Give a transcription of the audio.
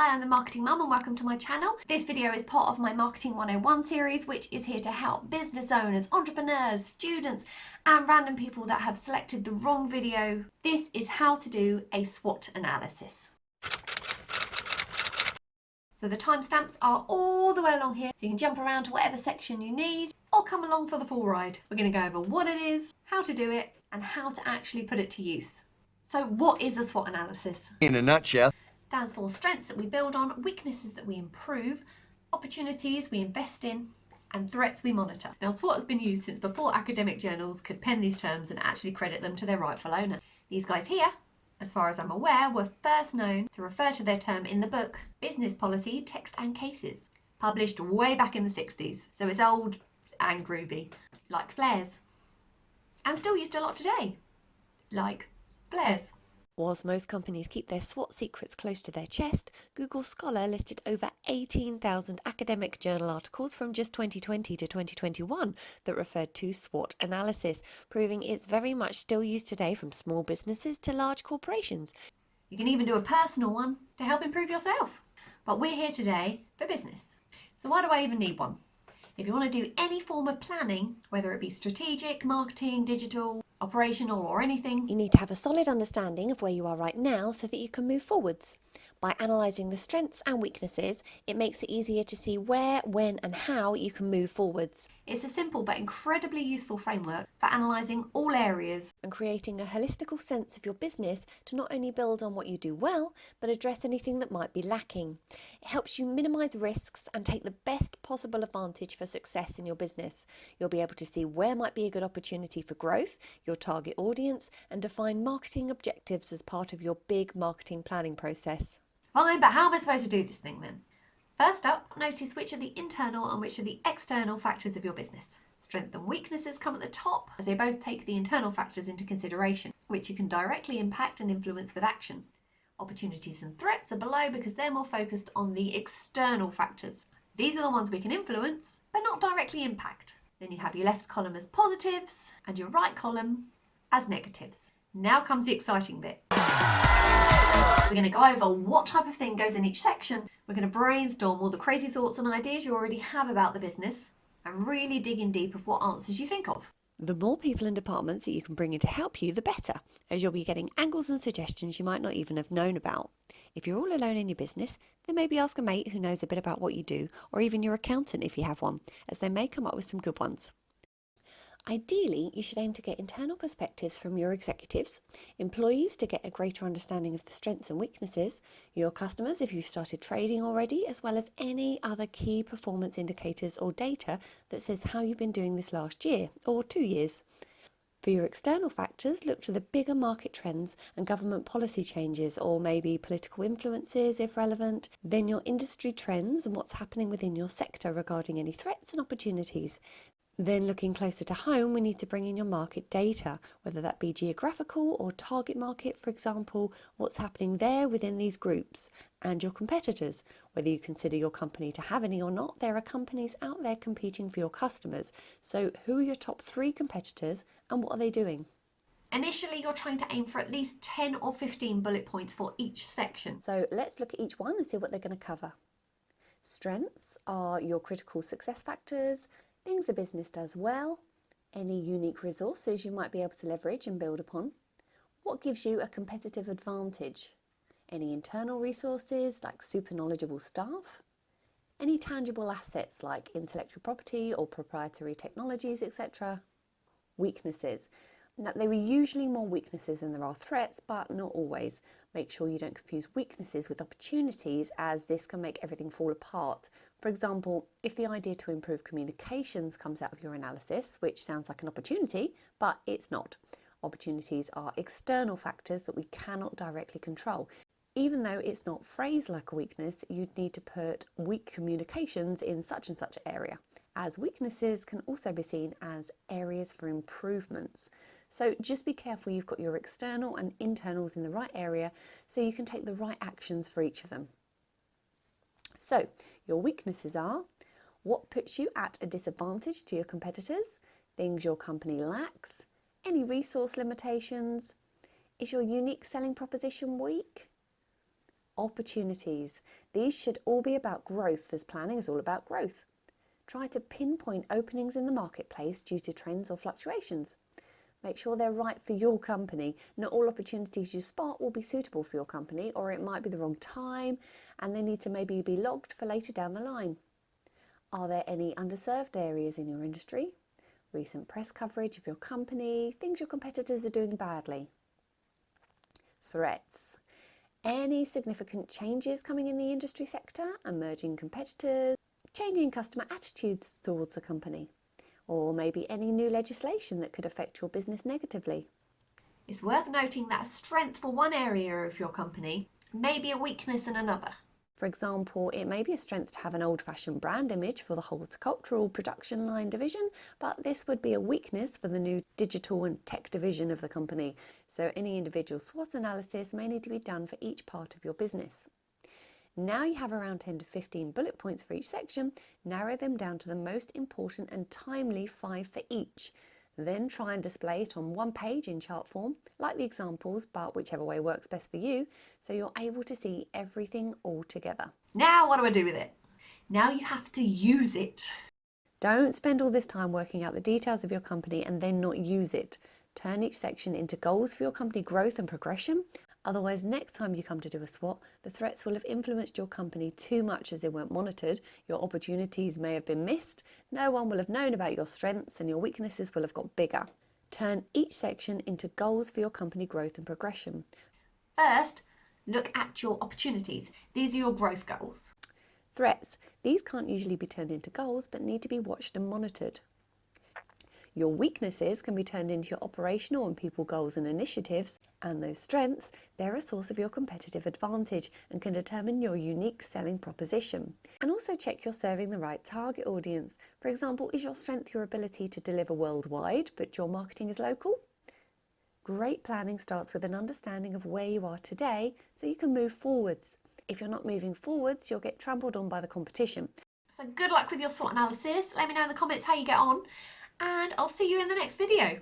Hi, I'm the Marketing Mum and welcome to my channel. This video is part of my Marketing 101 series, which is here to help business owners, entrepreneurs, students, and random people that have selected the wrong video. This is how to do a SWOT analysis. So the timestamps are all the way along here, so you can jump around to whatever section you need or come along for the full ride. We're going to go over what it is, how to do it, and how to actually put it to use. So what is a SWOT analysis? In a nutshell, Stands for strengths that we build on, weaknesses that we improve, opportunities we invest in, and threats we monitor. Now, SWOT has been used since before academic journals could pen these terms and actually credit them to their rightful owner. These guys here, as far as I'm aware, were first known to refer to their term in the book Business Policy, Text and Cases, published way back in the 60s. So it's old and groovy, like flares. And still used a lot today, like flares. Whilst most companies keep their SWOT secrets close to their chest, Google Scholar listed over 18,000 academic journal articles from just 2020 to 2021 that referred to SWOT analysis, proving it's very much still used today from small businesses to large corporations. You can even do a personal one to help improve yourself. But we're here today for business. So why do I even need one? If you want to do any form of planning, whether it be strategic, marketing, digital, operational or anything, You need to have a solid understanding of where you are right now so that you can move forwards. By analysing the strengths and weaknesses, it makes it easier to see where, when and how you can move forwards. it's a simple but incredibly useful framework for analysing all areas. And creating a holistical sense of your business to not only build on what you do well, but address anything that might be lacking. It helps you minimise risks and take the best possible advantage for success in your business. You'll be able to see where might be a good opportunity for growth, your target audience, and define marketing objectives as part of your big marketing planning process. Fine, but how am I supposed to do this thing then? First up, notice which are the internal and which are the external factors of your business. Strengths and weaknesses come at the top as they both take the internal factors into consideration, which you can directly impact and influence with action. Opportunities and threats are below because they're more focused on the external factors. These are the ones we can influence, but not directly impact. Then you have your left column as positives and your right column as negatives. Now comes the exciting bit. We're going to go over what type of thing goes in each section. We're going to brainstorm all the crazy thoughts and ideas you already have about the business and really dig in deep of what answers you think of. The more people and departments that you can bring in to help you, the better, as you'll be getting angles and suggestions you might not even have known about. If you're all alone in your business, then maybe ask a mate who knows a bit about what you do, or even your accountant if you have one, as they may come up with some good ones. Ideally, you should aim to get internal perspectives from your executives, employees to get a greater understanding of the strengths and weaknesses, your customers if you've started trading already, as well as any other key performance indicators or data that says how you've been doing this last year or 2 years. For your external factors, look to the bigger market trends and government policy changes, or maybe political influences if relevant, then your industry trends and what's happening within your sector regarding any threats and opportunities. Then looking closer to home, we need to bring in your market data, whether that be geographical or target market, for example, what's happening there within these groups, and your competitors. Whether you consider your company to have any or not, there are companies out there competing for your customers. So who are your top 3 competitors and what are they doing? Initially, you're trying to aim for at least 10 or 15 bullet points for each section. So let's look at each one and see what they're going to cover. Strengths are your critical success factors, things a business does well, any unique resources you might be able to leverage and build upon, what gives you a competitive advantage, any internal resources like super knowledgeable staff, any tangible assets like intellectual property or proprietary technologies, etc. Weaknesses. Now, there are usually more weaknesses than there are threats, but not always. Make sure you don't confuse weaknesses with opportunities, as this can make everything fall apart. For example, if the idea to improve communications comes out of your analysis, which sounds like an opportunity, but it's not. Opportunities are external factors that we cannot directly control. Even though it's not phrased like a weakness, you'd need to put weak communications in such and such area, as weaknesses can also be seen as areas for improvements. So just be careful you've got your external and internals in the right area so you can take the right actions for each of them. So your weaknesses are what puts you at a disadvantage to your competitors, things your company lacks, any resource limitations, is your unique selling proposition weak, opportunities. These should all be about growth, as planning is all about growth. Try to pinpoint openings in the marketplace due to trends or fluctuations. Make sure they're right for your company. Not all opportunities you spot will be suitable for your company, or it might be the wrong time and they need to maybe be logged for later down the line. Are there any underserved areas in your industry? Recent press coverage of your company, things your competitors are doing badly. Threats. Any significant changes coming in the industry sector, emerging competitors, changing customer attitudes towards the company, or maybe any new legislation that could affect your business negatively. It's worth noting that a strength for one area of your company may be a weakness in another. For example, it may be a strength to have an old-fashioned brand image for the horticultural production line division, but this would be a weakness for the new digital and tech division of the company. So any individual SWOT analysis may need to be done for each part of your business. Now you have around 10 to 15 bullet points for each section, narrow them down to the most important and timely 5 for each. Then try and display it on one page in chart form, like the examples, but whichever way works best for you, so you're able to see everything all together. Now what do I do with it? Now you have to use it. Don't spend all this time working out the details of your company and then not use it. Turn each section into goals for your company growth and progression. Otherwise, next time you come to do a SWOT, the threats will have influenced your company too much as they weren't monitored, your opportunities may have been missed, no one will have known about your strengths and your weaknesses will have got bigger. Turn each section into goals for your company growth and progression. First, look at your opportunities. These are your growth goals. Threats. These can't usually be turned into goals but need to be watched and monitored. Your weaknesses can be turned into your operational and people goals and initiatives, and those strengths, they're a source of your competitive advantage and can determine your unique selling proposition. And also check you're serving the right target audience. For example, is your strength your ability to deliver worldwide, but your marketing is local? Great planning starts with an understanding of where you are today so you can move forwards. If you're not moving forwards, you'll get trampled on by the competition. So good luck with your SWOT analysis. Let me know in the comments how you get on, and I'll see you in the next video.